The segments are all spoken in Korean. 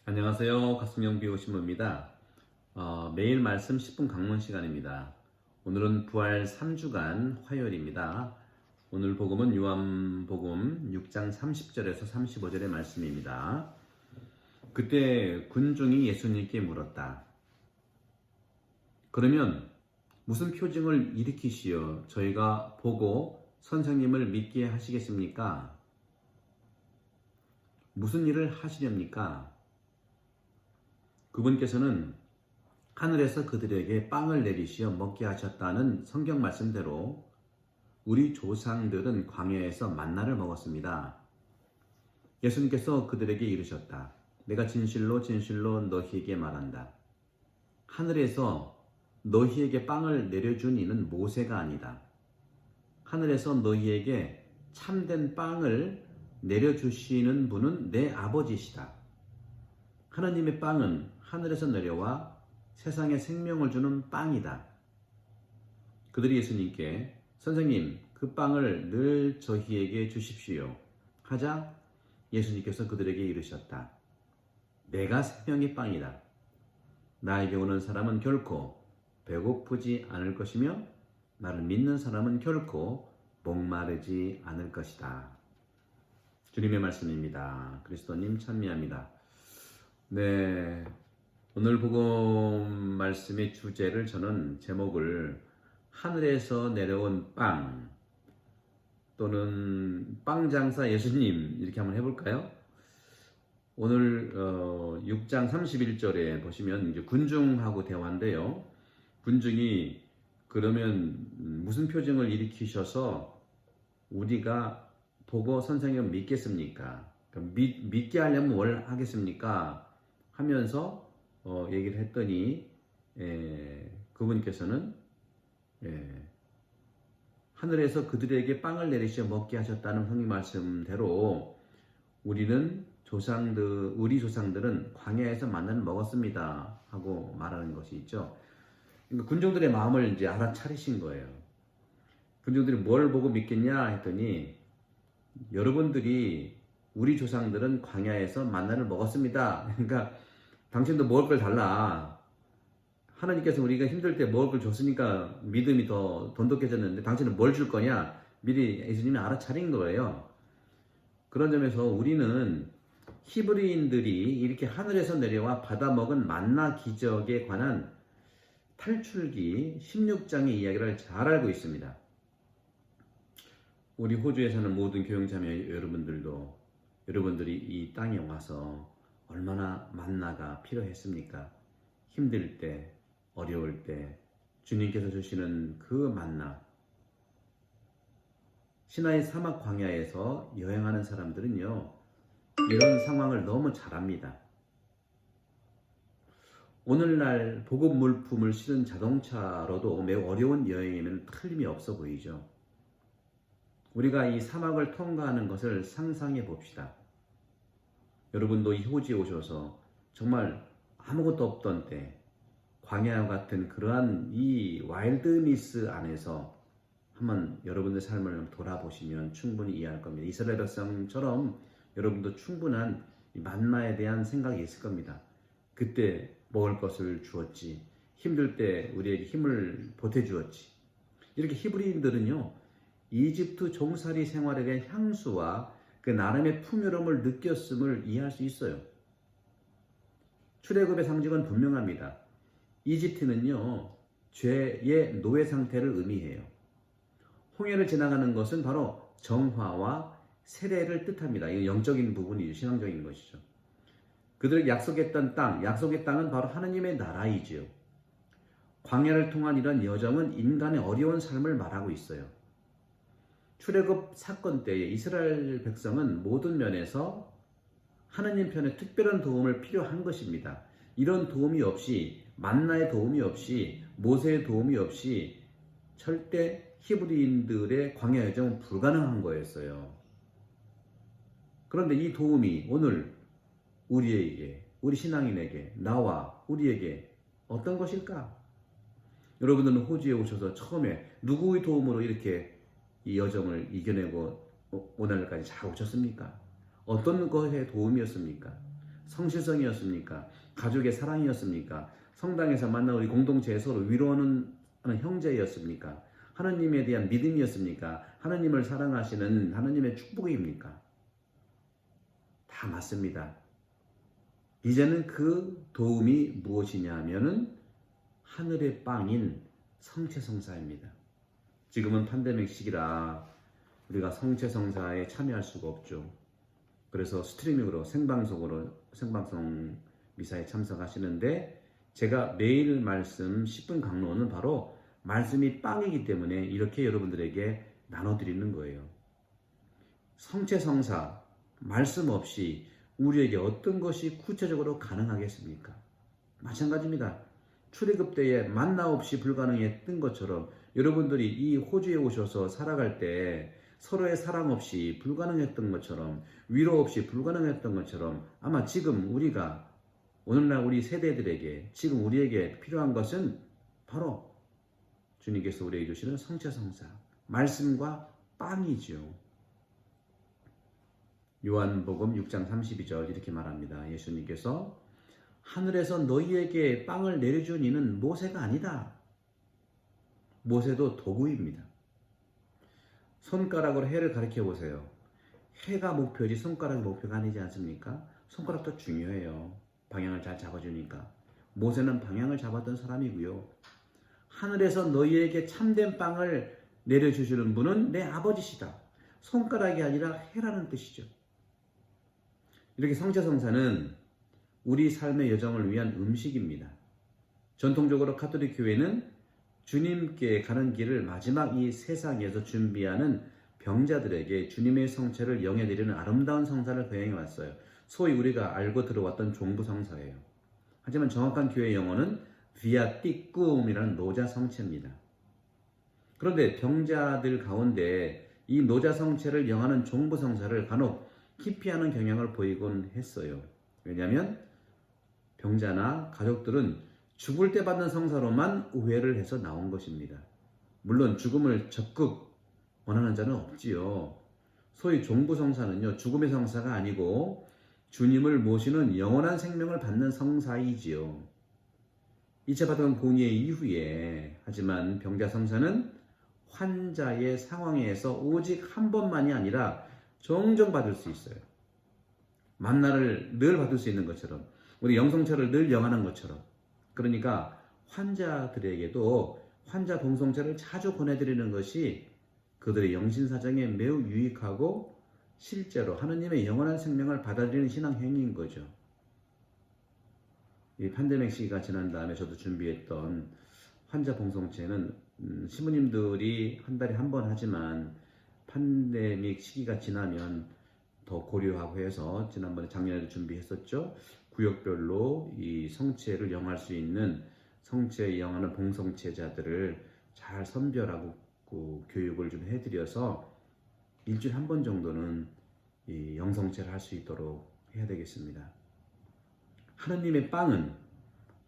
안녕하세요. 가승영 비오신부입니다. 매일 말씀 10분 강론 시간입니다. 오늘은 부활 3주간 화요일입니다. 오늘 복음은 요한복음 6장 30절에서 35절의 말씀입니다. 그때 군중이 예수님께 물었다. 그러면 무슨 표징을 일으키시어 저희가 보고 선생님을 믿게 하시겠습니까? 무슨 일을 하시렵니까? 그분께서는 하늘에서 그들에게 빵을 내리시어 먹게 하셨다는 성경 말씀대로 우리 조상들은 광야에서 만나를 먹었습니다. 예수님께서 그들에게 이르셨다. 내가 진실로 진실로 너희에게 말한다. 하늘에서 너희에게 빵을 내려준 이는 모세가 아니다. 하늘에서 너희에게 참된 빵을 내려주시는 분은 내 아버지시다. 하나님의 빵은 하늘에서 내려와 세상에 생명을 주는 빵이다. 그들이 예수님께 선생님, 그 빵을 늘 저희에게 주십시오 하자 예수님께서 그들에게 이르셨다. 내가 생명의 빵이다. 나에게 오는 사람은 결코 배고프지 않을 것이며 나를 믿는 사람은 결코 목마르지 않을 것이다. 주님의 말씀입니다. 그리스도님 찬미합니다. 네, 오늘 복음 말씀의 주제를 저는 제목을 하늘에서 내려온 빵 또는 빵장사 예수님 이렇게 한번 해볼까요? 오늘 6장 31절에 보시면 이제 군중하고 대화인데요. 군중이 그러면 무슨 표징을 일으키셔서 우리가 보고 선생님을 믿겠습니까? 믿게 하려면 뭘 하겠습니까? 하면서 얘기를 했더니 그분께서는 하늘에서 그들에게 빵을 내리시어 먹게 하셨다는 성경 말씀대로 우리 조상들은 광야에서 만나를 먹었습니다 하고 말하는 것이 있죠. 그러니까 군중들의 마음을 이제 알아차리신 거예요. 군중들이 뭘 보고 믿겠냐 했더니 여러분들이 우리 조상들은 광야에서 만나를 먹었습니다. 그러니까 당신도 먹을 걸 달라. 하나님께서 우리가 힘들 때 먹을 걸 줬으니까 믿음이 더 돈독해졌는데 당신은 뭘 줄 거냐? 미리 예수님이 알아차린 거예요. 그런 점에서 우리는 히브리인들이 이렇게 하늘에서 내려와 받아먹은 만나 기적에 관한 탈출기 16장의 이야기를 잘 알고 있습니다. 우리 호주에 사는 모든 교영자매 여러분들이 이 땅에 와서 얼마나 만나가 필요했습니까? 힘들 때, 어려울 때 주님께서 주시는 그 만나. 시나이 사막 광야에서 여행하는 사람들은요, 이런 상황을 너무 잘 압니다. 오늘날 보급 물품을 실은 자동차로도 매우 어려운 여행에는 틀림이 없어 보이죠. 우리가 이 사막을 통과하는 것을 상상해 봅시다. 여러분도 이 호주에 오셔서 정말 아무것도 없던 때 광야와 같은 그러한 이 와일드니스 안에서 한번 여러분들 삶을 돌아보시면 충분히 이해할 겁니다. 이스라엘 백성처럼 여러분도 충분한 만나에 대한 생각이 있을 겁니다. 그때 먹을 것을 주었지. 힘들 때 우리에게 힘을 보태주었지. 이렇게 히브리인들은요, 이집트 종살이 생활에 대한 향수와 그 나름의 풍요로움을 느꼈음을 이해할 수 있어요. 출애굽의 상징은 분명합니다. 이집트는요, 죄의 노예 상태를 의미해요. 홍해를 지나가는 것은 바로 정화와 세례를 뜻합니다. 이건 영적인 부분이죠. 신앙적인 것이죠. 그들에게 약속했던 땅, 약속의 땅은 바로 하나님의 나라이지요. 광야를 통한 이런 여정은 인간의 어려운 삶을 말하고 있어요. 출애굽 사건 때에 이스라엘 백성은 모든 면에서 하나님 편에 특별한 도움을 필요한 것입니다. 이런 도움이 없이, 만나의 도움이 없이, 모세의 도움이 없이 절대 히브리인들의 광야 여정은 불가능한 거였어요. 그런데 이 도움이 오늘 우리에게, 우리 신앙인에게, 나와 우리에게 어떤 것일까? 여러분들은 호주에 오셔서 처음에 누구의 도움으로 이렇게 이 여정을 이겨내고 오늘까지 잘 오셨습니까? 어떤 것의 도움이었습니까? 성실성이었습니까? 가족의 사랑이었습니까? 성당에서 만나 우리 공동체에 서로 위로하는 형제였습니까? 하나님에 대한 믿음이었습니까? 하나님을 사랑하시는 하나님의 축복입니까? 다 맞습니다. 이제는 그 도움이 무엇이냐 하면은 하늘의 빵인 성체성사입니다. 지금은 팬데믹 시기라 우리가 성체성사에 참여할 수가 없죠. 그래서 스트리밍으로 생방송 미사에 참석하시는데 제가 매일 말씀 10분 강론은 바로 말씀이 빵이기 때문에 이렇게 여러분들에게 나눠드리는 거예요. 성체성사 말씀 없이 우리에게 어떤 것이 구체적으로 가능하겠습니까? 마찬가지입니다. 출애굽 때에 만나 없이 불가능했던 것처럼 여러분들이 이 호주에 오셔서 살아갈 때 서로의 사랑 없이 불가능했던 것처럼 위로 없이 불가능했던 것처럼 아마 지금 우리가 오늘날 우리 세대들에게 지금 우리에게 필요한 것은 바로 주님께서 우리에게 주시는 성체성사 말씀과 빵이죠. 요한복음 6장 32절 이렇게 말합니다. 예수님께서 하늘에서 너희에게 빵을 내려준 이는 모세가 아니다. 모세도 도구입니다. 손가락으로 해를 가리켜 보세요. 해가 목표지 손가락이 목표가 아니지 않습니까? 손가락도 중요해요. 방향을 잘 잡아주니까. 모세는 방향을 잡았던 사람이고요. 하늘에서 너희에게 참된 빵을 내려주시는 분은 내 아버지시다. 손가락이 아니라 해라는 뜻이죠. 이렇게 성체성사는 우리 삶의 여정을 위한 음식입니다. 전통적으로 가톨릭 교회는 주님께 가는 길을 마지막 이 세상에서 준비하는 병자들에게 주님의 성체를 영해드리는 아름다운 성사를 거행해 왔어요. 소위 우리가 알고 들어왔던 종부성사예요. 하지만 정확한 교회 용어는 비아티쿰이라는 노자 성체입니다. 그런데 병자들 가운데 이 노자 성체를 영하는 종부성사를 간혹 기피하는 경향을 보이곤 했어요. 왜냐하면 병자나 가족들은 죽을 때 받는 성사로만 우회를 해서 나온 것입니다. 물론 죽음을 적극 원하는 자는 없지요. 소위 종부성사는요, 죽음의 성사가 아니고 주님을 모시는 영원한 생명을 받는 성사이지요. 2차 바다원 공의 이후에 하지만 병자 성사는 환자의 상황에서 오직 한 번만이 아니라 종종 받을 수 있어요. 만나를 늘 받을 수 있는 것처럼 우리 영성체를 늘 영하는 것처럼 그러니까 환자들에게도 환자 봉송체를 자주 보내드리는 것이 그들의 영신사정에 매우 유익하고 실제로 하느님의 영원한 생명을 받아들이는 신앙 행위인 거죠. 이 팬데믹 시기가 지난 다음에 저도 준비했던 환자 봉송체는 시부님들이 한 달에 한 번 하지만 팬데믹 시기가 지나면 더 고려하고 해서 지난번에 작년에도 준비했었죠. 구역별로 이 성체를 영할 수 있는 성체 영하는 봉송체자들을 잘 선별하고 교육을 좀 해드려서 일주일에 한 번 정도는 이 영성체를 할 수 있도록 해야 되겠습니다. 하느님의 빵은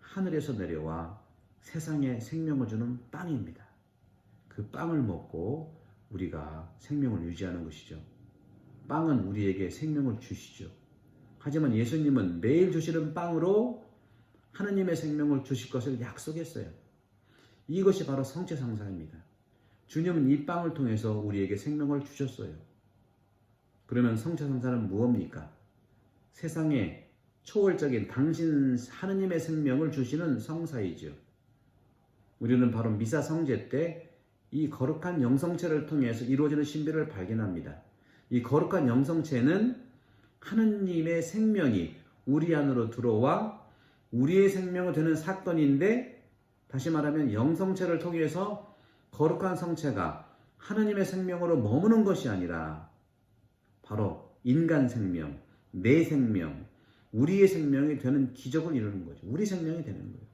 하늘에서 내려와 세상에 생명을 주는 빵입니다. 그 빵을 먹고 우리가 생명을 유지하는 것이죠. 빵은 우리에게 생명을 주시죠. 하지만 예수님은 매일 주시는 빵으로 하느님의 생명을 주실 것을 약속했어요. 이것이 바로 성체성사입니다. 주님은 이 빵을 통해서 우리에게 생명을 주셨어요. 그러면 성체성사는 무엇입니까? 세상에 초월적인 당신 하느님의 생명을 주시는 성사이죠. 우리는 바로 미사 성제 때 이 거룩한 영성체를 통해서 이루어지는 신비를 발견합니다. 이 거룩한 영성체는 하느님의 생명이 우리 안으로 들어와 우리의 생명을 되는 사건인데 다시 말하면 영성체를 통해서 거룩한 성체가 하느님의 생명으로 머무는 것이 아니라 바로 인간 생명, 내 생명, 우리의 생명이 되는 기적을 이루는 거죠. 우리 생명이 되는 거예요.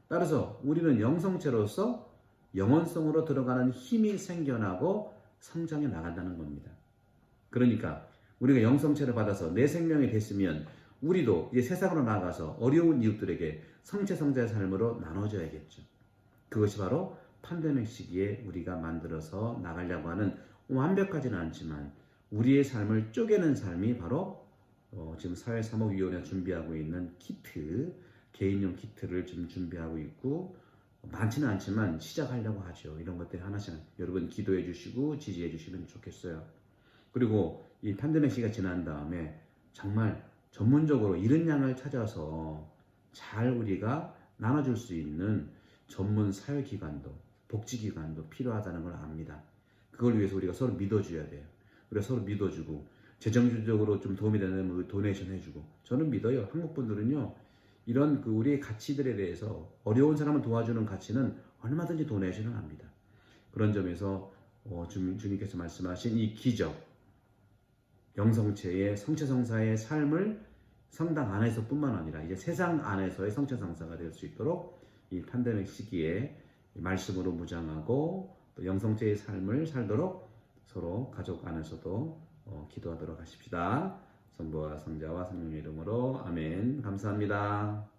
따라서 우리는 영성체로서 영원성으로 들어가는 힘이 생겨나고 성장해 나간다는 겁니다. 그러니까 우리가 영성체를 받아서 내 생명이 됐으면 우리도 이제 세상으로 나아가서 어려운 이웃들에게 성체성자의 삶으로 나눠줘야겠죠. 그것이 바로 팬데믹 시기에 우리가 만들어서 나가려고 하는 완벽하지는 않지만 우리의 삶을 쪼개는 삶이 바로 지금 사회사목위원회가 준비하고 있는 키트, 개인용 키트를 좀 준비하고 있고, 많지는 않지만 시작하려고 하죠. 이런 것들 하나씩 여러분 기도해 주시고 지지해 주시면 좋겠어요. 그리고 이 팬데믹 시기가 지난 다음에 정말 전문적으로 이런 양을 찾아서 잘 우리가 나눠줄 수 있는 전문 사회기관도 복지기관도 필요하다는 걸 압니다. 그걸 위해서 우리가 서로 믿어줘야 돼요. 우리가 서로 믿어주고 재정적으로 좀 도움이 되는 도네이션 해주고, 저는 믿어요. 한국 분들은요, 이런 우리의 가치들에 대해서 어려운 사람을 도와주는 가치는 얼마든지 도네이션을 합니다. 그런 점에서 주님께서 말씀하신 이 기적, 영성체의 성체성사의 삶을 성당 안에서뿐만 아니라 이제 세상 안에서의 성체성사가 될 수 있도록 이 팬데믹 시기에 말씀으로 무장하고 또 영성체의 삶을 살도록 서로 가족 안에서도 기도하도록 하십시다. 성부와 성자와 성령의 이름으로 아멘. 감사합니다.